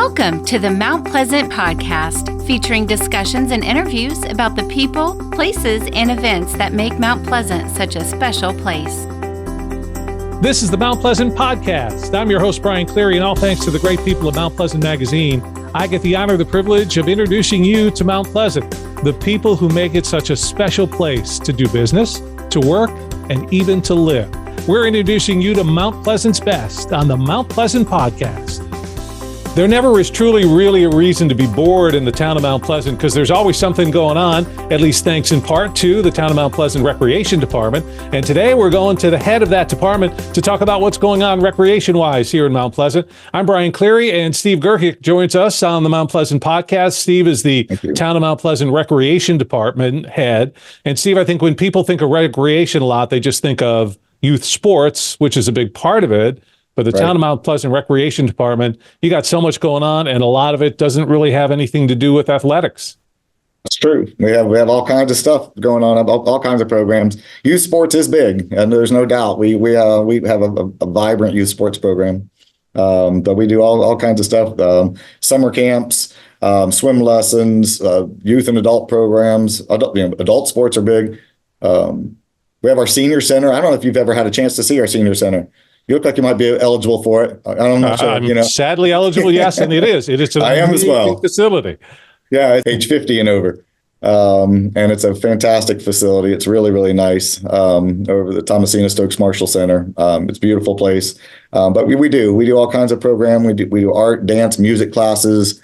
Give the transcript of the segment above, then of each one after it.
Welcome to the Mount Pleasant Podcast, featuring discussions and interviews about the people, places, and events that make Mount Pleasant such a special place. This is the Mount Pleasant Podcast. I'm your host, Brian Cleary, and all thanks to the great people of Mount Pleasant Magazine, I get the honor, the privilege of introducing you to Mount Pleasant, the people who make it such a special place to do business, to work, and even to live. We're introducing you to Mount Pleasant's best on the Mount Pleasant Podcast. There never is truly really a reason to be bored in the town of Mount Pleasant because there's always something going on, at least thanks in part to the town of Mount Pleasant Recreation Department. And today we're going to the head of that department to talk about what's going on recreation-wise here in Mount Pleasant. I'm Brian Cleary, and Steve Gergick joins us on the Mount Pleasant Podcast. Steve is the town of Mount Pleasant Recreation Department head. And Steve, I think when people think of recreation a lot, they just think of youth sports, which is a big part of it. But the town of Mount Pleasant Recreation Department, you got so much going on, and a lot of it doesn't really have anything to do with athletics. That's true. We have all kinds of stuff going on, all kinds of programs. Youth sports is big, and there's no doubt. We have a vibrant youth sports program, but we do all kinds of stuff. Summer camps, swim lessons, youth and adult programs. Adult sports are big. We have our senior center. I don't know if you've ever had a chance to see our senior center. You look like you might be eligible for it. I'm not sure. I'm sadly eligible, yes, and it is. It is an amazing facility. Yeah, it's age 50 and over. And it's a fantastic facility. It's really, really nice over the Thomasina Stokes Marshall Center. It's a beautiful place. But we do all kinds of program. We do art, dance, music classes,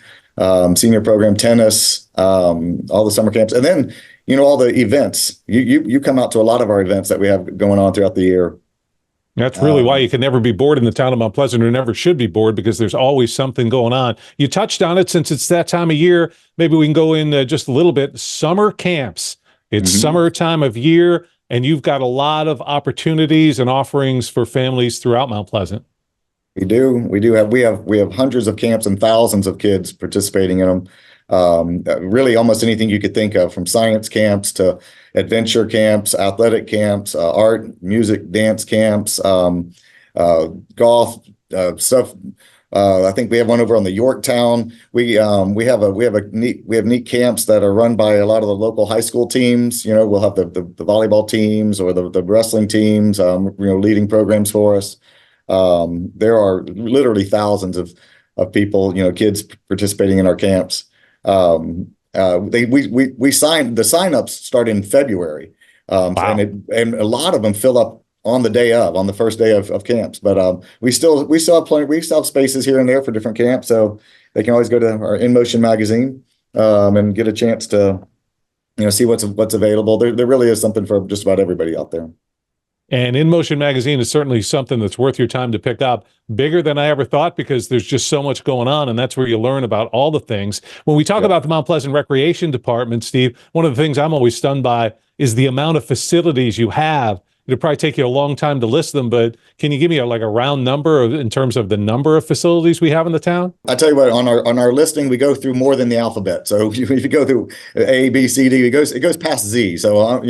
senior program, tennis, all the summer camps. And then, all the events. You come out to a lot of our events that we have going on throughout the year. That's really why you can never be bored in the town of Mount Pleasant, or never should be bored, because there's always something going on. You touched on it. Since it's that time of year, maybe we can go in just a little bit. Summer camps. It's summer time of year, and you've got a lot of opportunities and offerings for families throughout Mount Pleasant. We do. We have hundreds of camps and thousands of kids participating in them. Really almost anything you could think of, from science camps to adventure camps, athletic camps, art, music, dance camps, golf stuff. I think we have one over on the Yorktown. We have neat camps that are run by a lot of the local high school teams. We'll have the volleyball teams or the wrestling teams, leading programs for us. There are literally thousands of people, kids participating in our camps. We sign-ups start in February, wow. and a lot of them fill up on the first day of camps. But we still have spaces here and there for different camps, so they can always go to our In Motion magazine and get a chance to see what's available. There really is something for just about everybody out there. And In Motion magazine is certainly something that's worth your time to pick up. Bigger than I ever thought, because there's just so much going on, and that's where you learn about all the things. When we talk about the Mount Pleasant Recreation Department, Steve, one of the things I'm always stunned by is the amount of facilities you have. It'll probably take you a long time to list them, but can you give me a round number in terms of the number of facilities we have in the town? I tell you what, on our listing, we go through more than the alphabet. So if you go through A, B, C, D, it goes past Z. So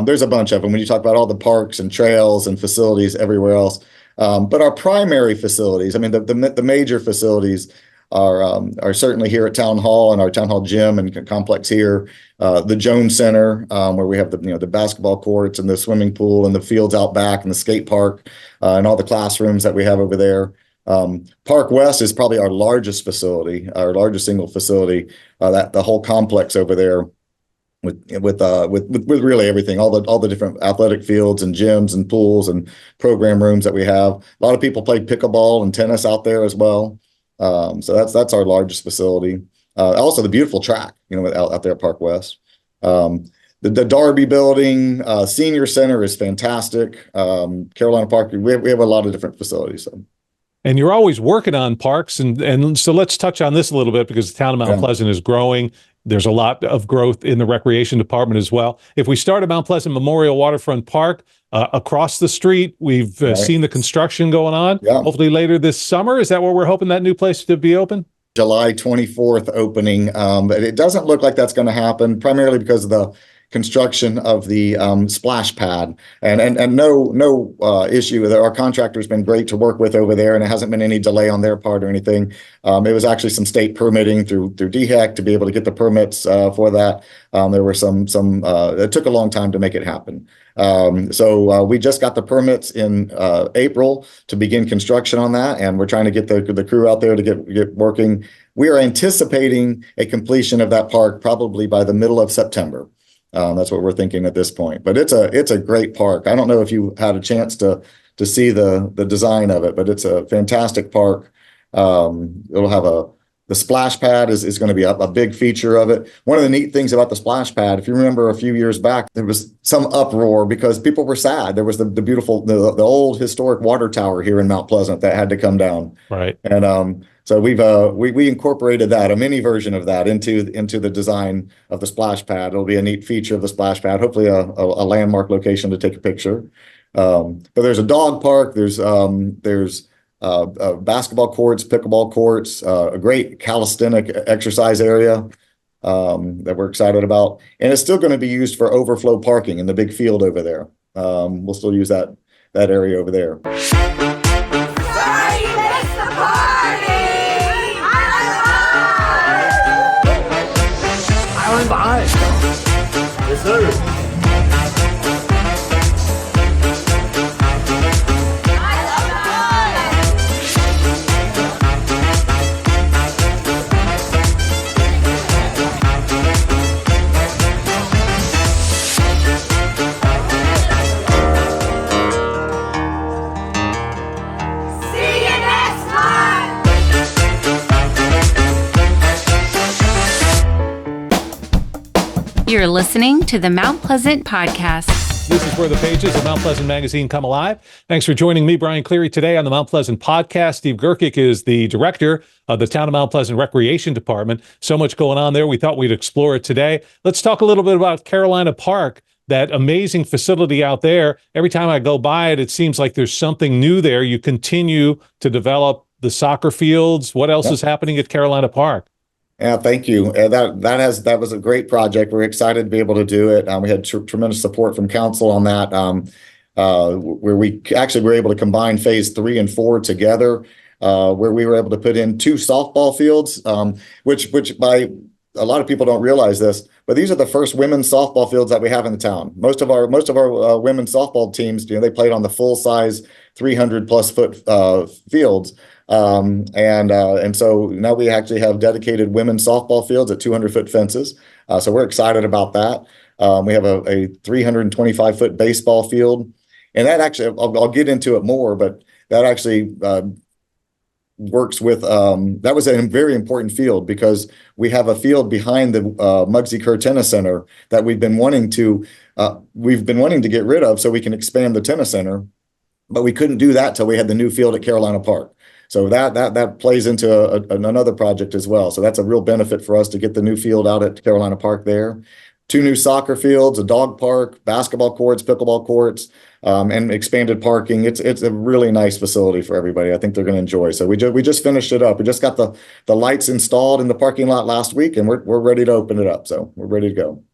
there's a bunch of them when you talk about all the parks and trails and facilities everywhere else. But our primary facilities, the major facilities are certainly here at Town Hall and our Town Hall gym and complex here. The Jones Center, where we have the basketball courts and the swimming pool and the fields out back and the skate park and all the classrooms that we have over there. Park West is probably our largest facility, our largest single facility. That the whole complex over there with really everything, all the different athletic fields and gyms and pools and program rooms that we have. A lot of people play pickleball and tennis out there as well. So that's our largest facility. Also the beautiful track, out there at Park West. The Darby building, senior center is fantastic. Carolina Park, we have a lot of different facilities. So. And you're always working on parks. And so let's touch on this a little bit, because the town of Mount Pleasant is growing. There's a lot of growth in the recreation department as well. If we start at Mount Pleasant Memorial Waterfront Park, across the street, we've seen the construction going on. Yeah. Hopefully later this summer. Is that where we're hoping that new place to be open? July 24th opening. But it doesn't look like that's going to happen, primarily because of the construction of the splash pad, and no issue with it. Our contractor's been great to work with over there, and it hasn't been any delay on their part or anything. It was actually some state permitting through DHEC to be able to get the permits for that. There were some it took a long time to make it happen. So we just got the permits in April to begin construction on that, and we're trying to get the crew out there to get working. We are anticipating a completion of that park probably by the middle of September. That's what we're thinking at this point. But it's a great park. I don't know if you had a chance to see the design of it, but it's a fantastic park. It'll have the splash pad is going to be a big feature of it. One of the neat things about the splash pad, if you remember a few years back, there was some uproar because people were sad. There was the beautiful, the old historic water tower here in Mount Pleasant that had to come down. Right. And so we incorporated that, a mini version of that into the design of the splash pad. It'll be a neat feature of the splash pad, hopefully a landmark location to take a picture. But there's a dog park. There's basketball courts, pickleball courts, a great calisthenic exercise area that we're excited about. And it's still going to be used for overflow parking in the big field over there. We'll still use that area over there. Sorry you missed the party! Island behind. Yes, sir. You're listening to the Mount Pleasant Podcast. This is where the pages of Mount Pleasant Magazine come alive. Thanks for joining me, Brian Cleary, today on the Mount Pleasant Podcast. Steve Gergick is the director of the Town of Mount Pleasant Recreation Department. So much going on there. We thought we'd explore it today. Let's talk a little bit about Carolina Park, that amazing facility out there. Every time I go by it, it seems like there's something new there. You continue to develop the soccer fields. What else is happening at Carolina Park? Yeah, thank you. That was a great project. We're excited to be able to do it. We had tremendous support from council on that, where we actually were able to combine phase 3 and 4 together, where we were able to put in 2 softball fields, which by a lot of people don't realize this, but these are the first women's softball fields that we have in the town. Most of our women's softball teams, they played on the full size 300 plus foot fields. And so now we actually have dedicated women's softball fields at 200-foot fences. So we're excited about that. We have a 325-foot baseball field, and that actually, I'll get into it more, but that actually works with, that was a very important field because we have a field behind the Muggsy Kerr Tennis Center that we've been wanting to get rid of so we can expand the tennis center, but we couldn't do that till we had the new field at Carolina Park. So that plays into another project as well. So that's a real benefit for us to get the new field out at Carolina Park there. 2 new soccer fields, a dog park, basketball courts, pickleball courts, and expanded parking. It's a really nice facility for everybody. I think they're going to enjoy. So we just finished it up. We just got the lights installed in the parking lot last week, and we're ready to open it up. So we're ready to go.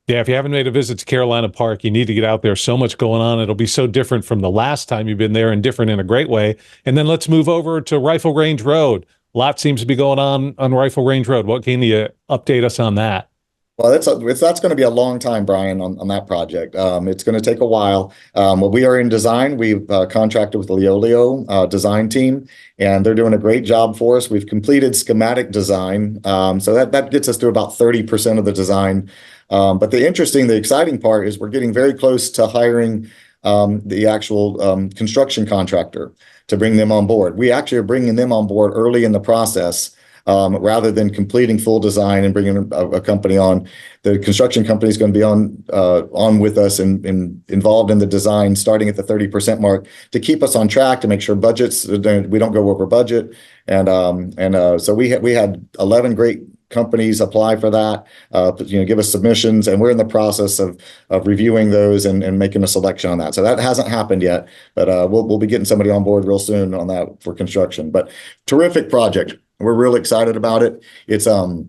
Yeah, if you haven't made a visit to Carolina Park, you need to get out there. So much going on. It'll be so different from the last time you've been there, and different in a great way. And then let's move over to Rifle Range Road. A lot seems to be going on Rifle Range Road. What can you update us on that? Well, that's going to be a long time, Brian, on that project. It's going to take a while. We are in design. We've contracted with the Leolio design team, and they're doing a great job for us. We've completed schematic design, so that gets us through about 30% of the design. But the exciting part is we're getting very close to hiring the actual construction contractor to bring them on board. We actually are bringing them on board early in the process. Rather than completing full design and bringing a company on. The construction company is going to be on with us and involved in the design, starting at the 30% mark, to keep us on track, to make sure budgets, we don't go over budget. And so we had 11 great companies apply for that, give us submissions, and we're in the process of reviewing those and making a selection on that. So that hasn't happened yet, but we'll be getting somebody on board real soon on that for construction. But terrific project. We're really excited about it. It's a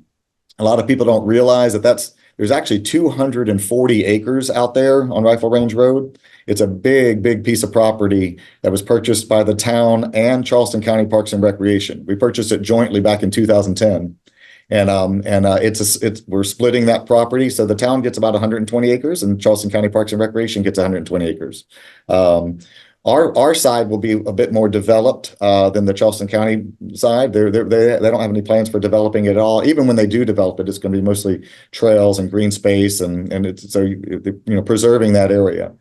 lot of people don't realize that's There's actually 240 acres out there on Rifle Range Road. It's a big piece of property that was purchased by the town and Charleston County Parks and Recreation. We purchased it jointly back in 2010. We're splitting that property. So the town gets about 120 acres and Charleston County Parks and Recreation gets 120 acres. Our side will be a bit more developed than the Charleston County side. They don't have any plans for developing it at all. Even when they do develop it, it's going to be mostly trails and green space, and it's so preserving that area.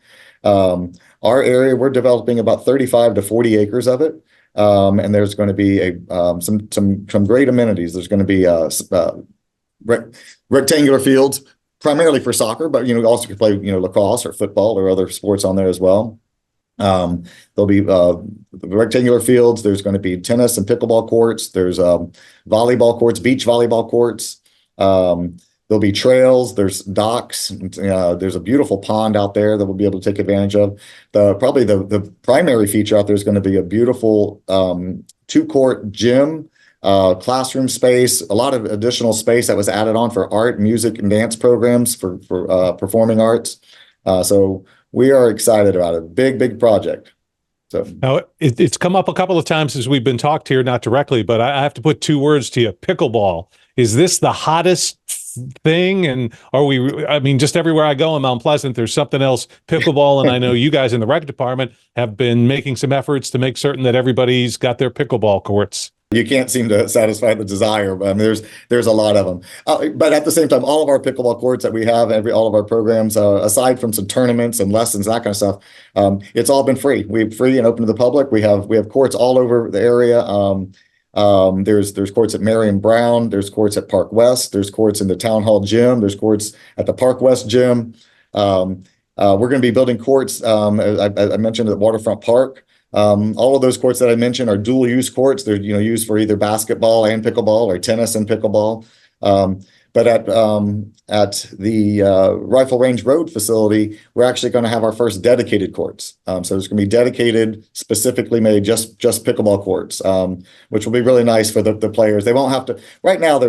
Our area, we're developing about 35 to 40 acres of it, and there's going to be some great amenities. There's going to be rectangular fields, primarily for soccer, but also could play lacrosse or football or other sports on there as well. There'll be rectangular fields. There's going to be tennis and pickleball courts. There's volleyball courts, beach volleyball courts. There'll be trails. There's docks. There's a beautiful pond out there that we'll be able to take advantage of. Probably the primary feature out there is going to be a beautiful 2-court gym, classroom space, a lot of additional space that was added on for art, music, and dance programs for performing arts. So we are excited about it. Big project. So now it's come up a couple of times as we've been talked here, not directly, but I have to put 2 words to you: pickleball. Is this the hottest thing? And just everywhere I go in Mount Pleasant, there's something else pickleball. And I know you guys in the rec department have been making some efforts to make certain that everybody's got their pickleball courts. You can't seem to satisfy the desire, but there's a lot of them. But at the same time, all of our pickleball courts that we have, all of our programs, aside from some tournaments and lessons, that kind of stuff, it's all been free. We're free and open to the public. We have courts all over the area. There's courts at Marion Brown. There's courts at Park West. There's courts in the Town Hall gym. There's courts at the Park West gym. We're going to be building courts. I mentioned at Waterfront Park. All of those courts that I mentioned are dual use courts. They're used for either basketball and pickleball or tennis and pickleball. But at the Rifle Range Road facility, we're actually going to have our first dedicated courts. So there's going to be dedicated, specifically made just pickleball courts, which will be really nice for the players. They won't have to. Right now,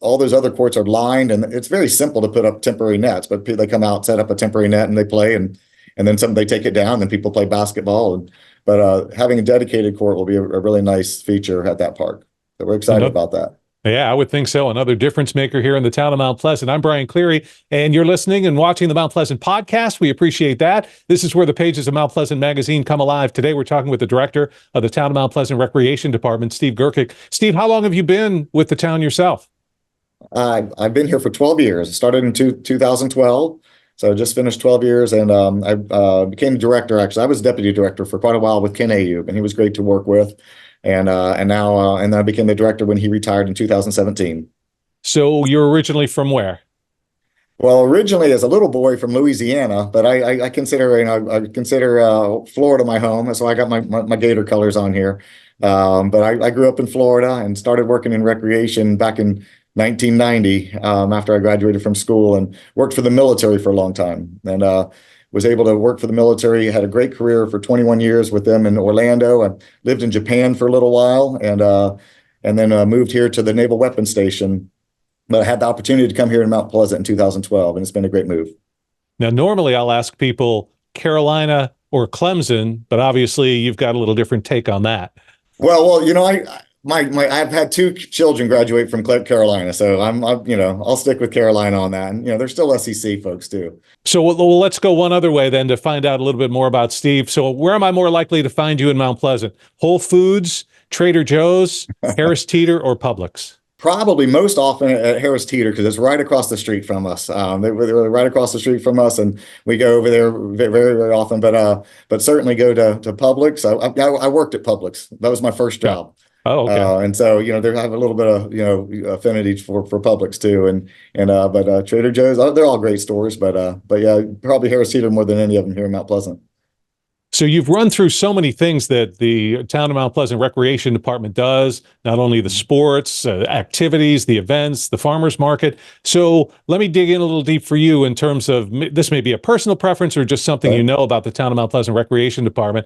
all those other courts are lined, and it's very simple to put up temporary nets. But they come out, set up a temporary net, and they play, and then they take it down. Then people play basketball. But having a dedicated court will be a really nice feature at that park. So we're excited about that. Yeah, I would think so. Another difference maker here in the town of Mount Pleasant. I'm Brian Cleary, and you're listening and watching the Mount Pleasant podcast. We appreciate that. This is where the pages of Mount Pleasant magazine come alive. Today, we're talking with the director of the town of Mount Pleasant Recreation Department, Steve Gergick. Steve, how long have you been with the town yourself? I've been here for 12 years. I started in 2012. So I just finished 12 years, and I became director. Actually, I was deputy director for quite a while with Ken Ayub, and he was great to work with. And now I became the director when he retired in 2017. So you're originally from where? Well, originally as a little boy from Louisiana, but I consider Florida my home. So I got my Gator colors on here. But I grew up in Florida and started working in recreation back in 1990 after I graduated from school, and worked for the military for a long time, and was able to work for the military. Had a great career for 21 years with them in Orlando. I lived in Japan for a little while, and then moved here to the Naval Weapons Station. But I had the opportunity to come here in Mount Pleasant in 2012, and it's been a great move. Now, normally I'll ask people Carolina or Clemson, but obviously you've got a little different take on that. Well, I've had 2 children graduate from Carolina, so I'll stick with Carolina on that. And they're still SEC folks too. So let's go one other way then to find out a little bit more about Steve. So where am I more likely to find you in Mount Pleasant? Whole Foods, Trader Joe's, Harris Teeter, or Publix? Probably most often at Harris Teeter, because it's right across the street from us. They're right across the street from us, and we go over there very, very often. But certainly go to Publix. I worked at Publix. That was my first job. Oh, okay. And so, they have a little bit of, affinity for Publix too. But Trader Joe's, they're all great stores, but yeah, probably Harris Teeter more than any of them here in Mount Pleasant. So you've run through so many things that the town of Mount Pleasant Recreation Department does, not only the sports, activities, the events, the farmers market. So let me dig in a little deep for you in terms of, this may be a personal preference or just something you know about the town of Mount Pleasant Recreation Department.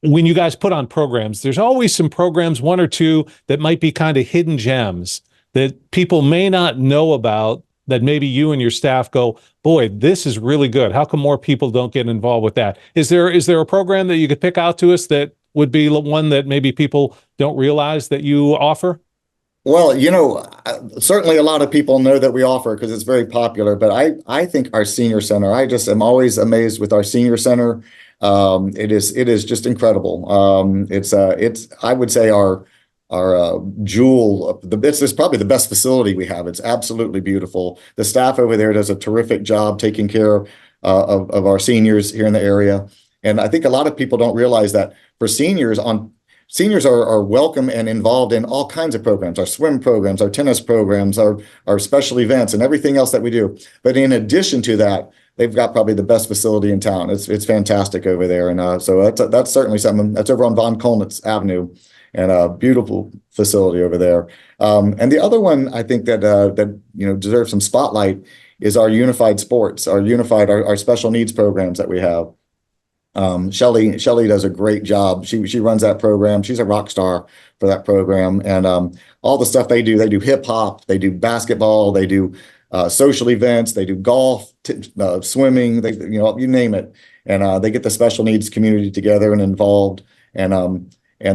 When you guys put on programs, there's always some programs, 1 or 2, that might be kind of hidden gems that people may not know about, that maybe you and your staff go, boy, this is really good. How come more people don't get involved with that? Is there a program that you could pick out to us that would be one that maybe people don't realize that you offer? Well, certainly a lot of people know that we offer because it's very popular, but I think our senior center, I just am always amazed with our senior center. It is just incredible. It's I would say our jewel. This is probably the best facility we have. It's absolutely beautiful. The staff over there does a terrific job taking care of our seniors here in the area. And I think a lot of people don't realize that for seniors are welcome and involved in all kinds of programs, our swim programs, our tennis programs, our special events, and everything else that we do. But in addition to that, they've got probably the best facility in town. It's fantastic over there. And so that's certainly something that's over on Von Kolnitz Avenue, and a beautiful facility over there. And the other one I think that deserves some spotlight is our unified sports, our special needs programs that we have. Shelly does a great job. She runs that program. She's a rock star for that program. And all the stuff they do hip hop, they do basketball, they do social events, they do golf, swimming, you name it. And they get the special needs community together and involved. And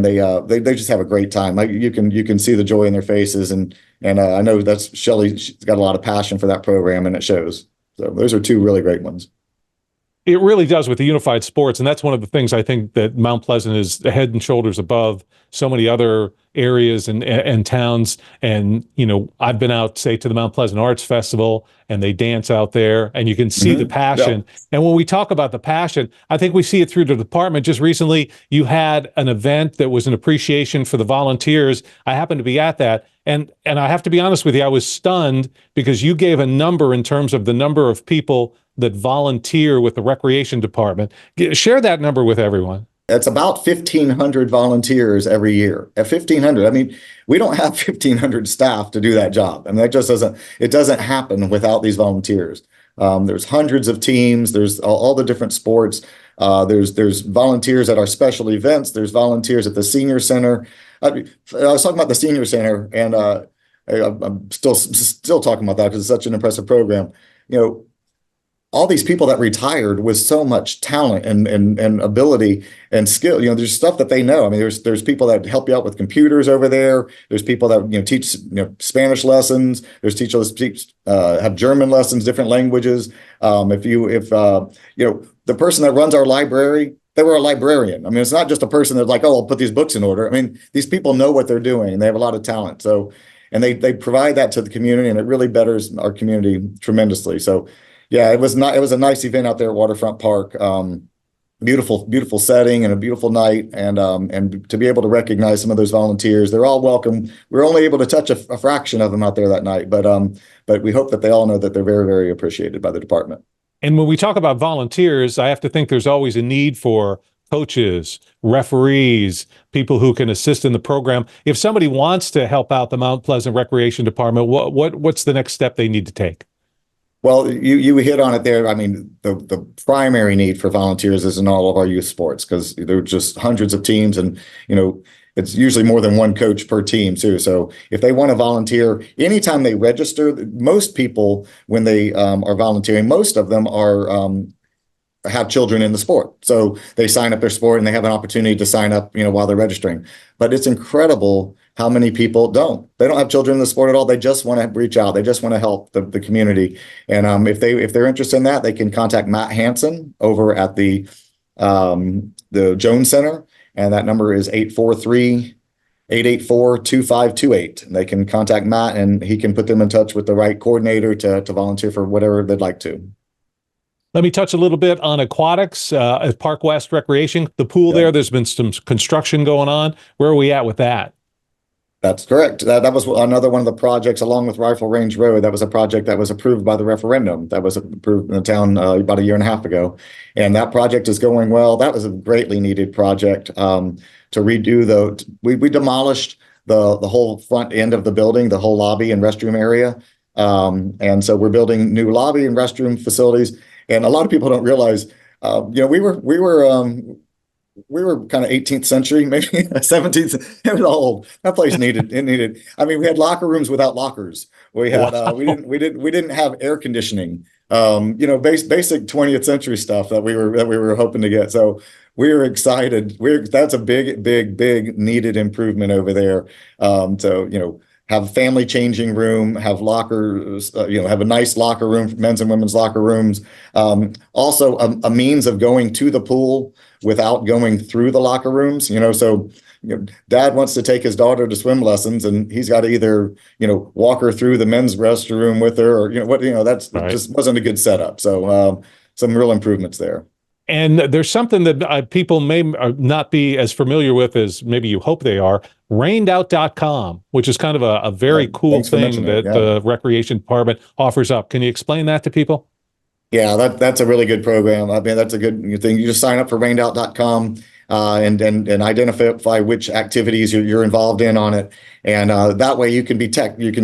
they just have a great time. You can see the joy in their faces. And I know that's Shelly. She's got a lot of passion for that program, and it shows. So those are two really great ones. It really does with the unified sports. And that's one of the things I think that Mount Pleasant is head and shoulders above so many other areas and towns. And, I've been out, say, to the Mount Pleasant Arts Festival, and they dance out there, and you can see the passion. Yeah. And when we talk about the passion, I think we see it through the department. Just recently, you had an event that was an appreciation for the volunteers. I happened to be at that. And I have to be honest with you, I was stunned because you gave a number in terms of the number of people that volunteer with the recreation department. Share that number with everyone. It's about 1,500 volunteers every year. At 1,500, I mean, we don't have 1,500 staff to do that job. I mean, it doesn't happen without these volunteers. There's hundreds of teams. There's all the different sports. There's volunteers at our special events. There's volunteers at the senior center. I was talking about the senior center, and I'm still talking about that because it's such an impressive program. All these people that retired with so much talent and ability and skill. There's stuff that they know. I mean, there's people that help you out with computers over there. There's people that teach Spanish lessons. There's teachers have German lessons, different languages. If the person that runs our library, they were a librarian. I mean, it's not just a person that's like, oh, I'll put these books in order. I mean, these people know what they're doing, and they have a lot of talent. So, and they provide that to the community, and it really betters our community tremendously. So, yeah, it was a nice event out there at Waterfront Park. Beautiful setting and a beautiful night, and to be able to recognize some of those volunteers. They're all welcome. We're only able to touch a fraction of them out there that night, but we hope that they all know that they're very, very appreciated by the department. And when we talk about volunteers, I have to think there's always a need for coaches, referees, people who can assist in the program. If somebody wants to help out the Mount Pleasant Recreation Department, what's the next step they need to take? Well, you hit on it there. I mean, the primary need for volunteers is in all of our youth sports, because there are just hundreds of teams, and it's usually more than one coach per team too. So if they want to volunteer, anytime they register, most people, when they are volunteering, most of them have children in the sport. So they sign up their sport, and they have an opportunity to sign up, while they're registering. But it's incredible how many people don't. They don't have children in the sport at all. They just want to reach out. They just want to help the community. And if they're interested in that, they can contact Matt Hansen over at the Jones Center, and that number is 843-884-2528. And they can contact Matt, and he can put them in touch with the right coordinator to volunteer for whatever they'd like to. Let me touch a little bit on aquatics at Park West Recreation. The pool there's been some construction going on. Where are we at with that? That's correct. That was another one of the projects, along with Rifle Range Road. That was a project that was approved by the referendum that was approved in the town about a year and a half ago. And that project is going well. That was a greatly needed project to redo. We demolished the whole front end of the building, the whole lobby and restroom area. And so we're building new lobby and restroom facilities. And a lot of people don't realize, we were we were kind of 18th century, maybe 17th. It was old. That place needed. I mean, we had locker rooms without lockers. We had Wow. we didn't have air conditioning. Basic 20th century stuff that we were hoping to get. So we were excited. That's a big needed improvement over there. Have a family changing room, have lockers, have a nice locker room, men's and women's locker rooms. Also a means of going to the pool without going through the locker rooms, so dad wants to take his daughter to swim lessons and he's got to either, walk her through the men's restroom with her or, that's Right. just wasn't a good setup. So some real improvements there. And there's something that people may not be as familiar with as maybe you hope they are, rained.out.com, which is kind of a very cool Thanks for thing mentioning it. that the Recreation Department offers up. Can you explain that to people? Yeah, that's a really good program. I mean, that's a good thing. You just sign up for rained.out.com and identify which activities you're involved in on it. And that way you can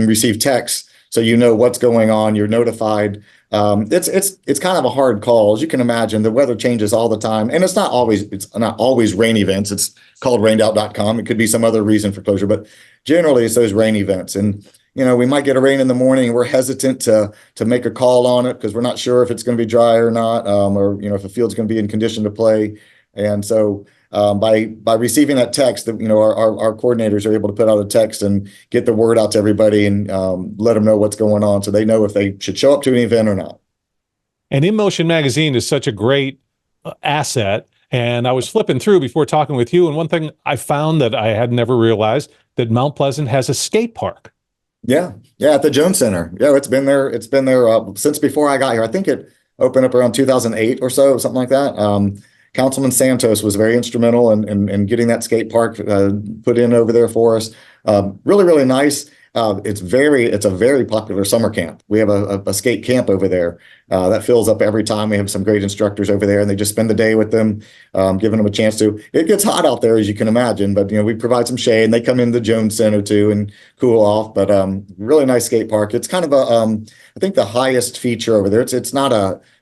receive texts so you know what's going on. You're notified. It's kind of a hard call. As you can imagine, the weather changes all the time. And it's not always rain events. It's called rained.out.com. It could be some other reason for closure, but generally it's those rain events. And we might get a rain in the morning. We're hesitant to make a call on it because we're not sure if it's going to be dry or not, or if the field's going to be in condition to play. And so by receiving that text, that our coordinators are able to put out a text and get the word out to everybody and let them know what's going on, so they know if they should show up to an event or not. And In Motion magazine is such a great asset. And I was flipping through before talking with you, and one thing I found that I had never realized, that Mount Pleasant has a skate park. Yeah, at the Jones Center. Yeah, it's been there since before I got here. I think it opened up around 2008 or so, something like that. Councilman Santos was very instrumental in getting that skate park put in over there for us. Really nice. It's a very popular summer camp. We have a skate camp over there that fills up every time. We have some great instructors over there, and they just spend the day with them, giving them a chance to. It gets hot out there, as you can imagine, but we provide some shade, and they come in the Jones Center too and cool off. But really nice skate park. It's kind of I think the highest feature over there.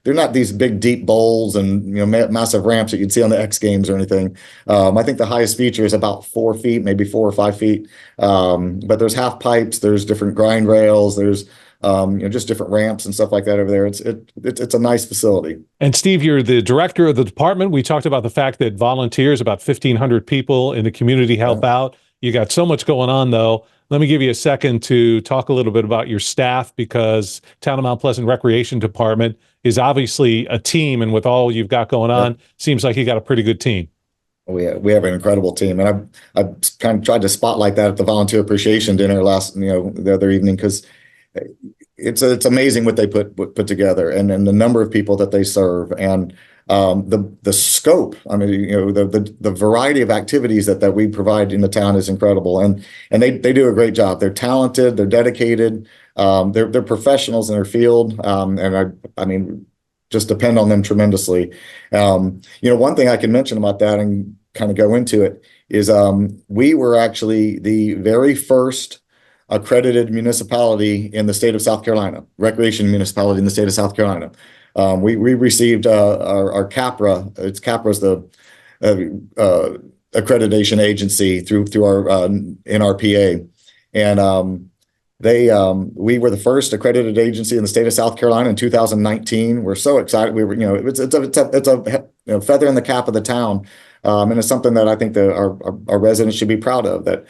They're not these big deep bowls and massive ramps that you'd see on the X Games or anything. I think the highest feature is about 4 feet, maybe 4 or 5 feet. But there's half pipes, there's different grind rails, there's just different ramps and stuff like that over there. It's a nice facility. And Steve, you're the director of the department. We talked about the fact that volunteers, about 1,500 people in the community, help out. You got so much going on, though. Let me give you a second to talk a little bit about your staff, because Town of Mount Pleasant Recreation Department is obviously a team, and with all you've got going on, seems like you got a pretty good team. We have an incredible team, and I've kind of tried to spotlight that at the volunteer appreciation dinner the other evening, because it's amazing what they put together, and the number of people that they serve, and the scope. I mean, the variety of activities that we provide in the town is incredible, and they do a great job. They're talented, they're dedicated, they're professionals in their field, and I mean, just depend on them tremendously. One thing I can mention about that and kind of go into it is we were actually the very first accredited municipality in the state of South Carolina, recreation municipality in the state of South Carolina. We received our CAPRA. Capra's the accreditation agency through our NRPA, and we were the first accredited agency in the state of South Carolina in 2019. We're so excited. It's a feather in the cap of the town, and it's something that I think that our residents should be proud of. That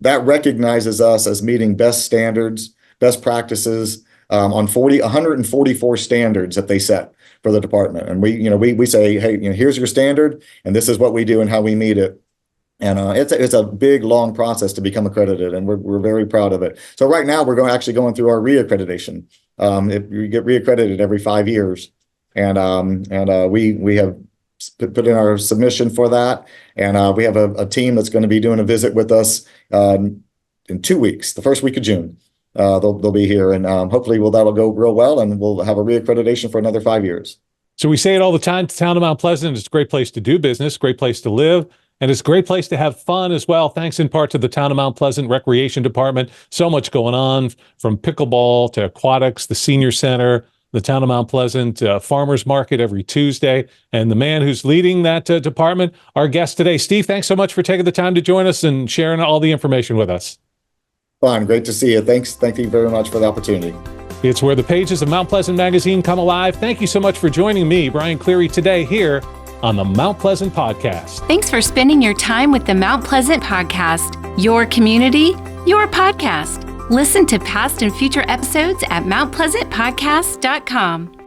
that recognizes us as meeting best standards, best practices on 144 standards that they set for the department. And we say, hey, here's your standard, and this is what we do and how we meet it. And it's a big, long process to become accredited, and we're very proud of it. So right now we're actually going through our reaccreditation. We get reaccredited every 5 years, and we have put in our submission for that, and we have a team that's going to be doing a visit with us in 2 weeks, the first week of June. They'll be here, and hopefully that'll go real well, and we'll have a reaccreditation for another 5 years. So we say it all the time, the town of Mount Pleasant is a great place to do business, great place to live, and it's a great place to have fun as well, thanks in part to the Town of Mount Pleasant Recreation Department. So much going on, from pickleball to aquatics, the senior center, the town of Mount Pleasant Farmers Market every Tuesday. And the man who's leading that department, our guest today. Steve, thanks so much for taking the time to join us and sharing all the information with us. Fun. Great to see you. Thanks. Thank you very much for the opportunity. It's where the pages of Mount Pleasant Magazine come alive. Thank you so much for joining me, Brian Cleary, today here on the Mount Pleasant Podcast. Thanks for spending your time with the Mount Pleasant Podcast, your community, your podcast. Listen to past and future episodes at mountpleasantpodcast.com.